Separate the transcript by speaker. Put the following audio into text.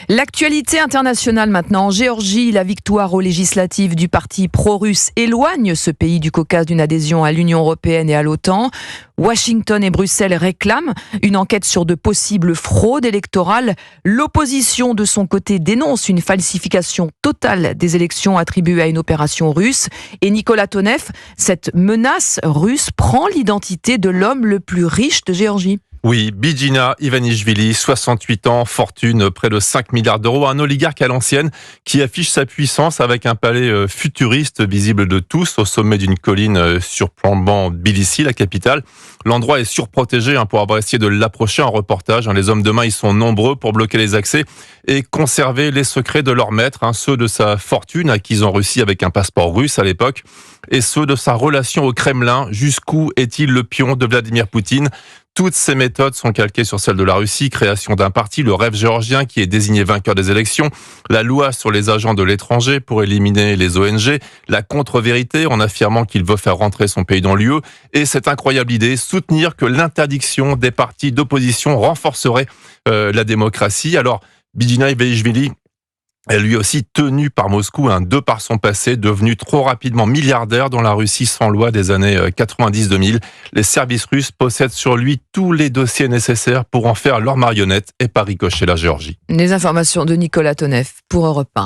Speaker 1: L'actualité internationale maintenant. En Géorgie, la victoire aux législatives du parti pro-russe éloigne ce pays du Caucase d'une adhésion à l'Union européenne et à l'OTAN. Washington et Bruxelles réclament une enquête sur de possibles fraudes électorales. L'opposition, de son côté, dénonce une falsification totale des élections attribuées à une opération russe. Et Nicolas Tonev, cette menace russe prend l'identité de l'homme le plus riche de Géorgie.
Speaker 2: Oui, Bidzina Ivanishvili, 68 ans, fortune près de 5 milliards d'euros, un oligarque à l'ancienne qui affiche sa puissance avec un palais futuriste visible de tous au sommet d'une colline surplombant Tbilissi, la capitale. L'endroit est surprotégé pour avoir essayé de l'approcher en reportage. Les hommes de main, ils sont nombreux pour bloquer les accès et conserver les secrets de leur maître, ceux de sa fortune acquise en Russie avec un passeport russe à l'époque, et ceux de sa relation au Kremlin. Jusqu'où est-il le pion de Vladimir Poutine ? Toutes ces méthodes sont calquées sur celles de la Russie, création d'un parti, le Rêve géorgien, qui est désigné vainqueur des élections, la loi sur les agents de l'étranger pour éliminer les ONG, la contre-vérité en affirmant qu'il veut faire rentrer son pays dans l'UE, et cette incroyable idée, soutenir que l'interdiction des partis d'opposition renforcerait la démocratie. Alors, Bidzina Ivanishvili est lui aussi tenu par Moscou, de par son passé, devenu trop rapidement milliardaire dans la Russie sans loi des années 90-2000. Les services russes possèdent sur lui tous les dossiers nécessaires pour en faire leur marionnette et par ricochet la Géorgie.
Speaker 1: Les informations de Nicolas Tonev pour Europe 1.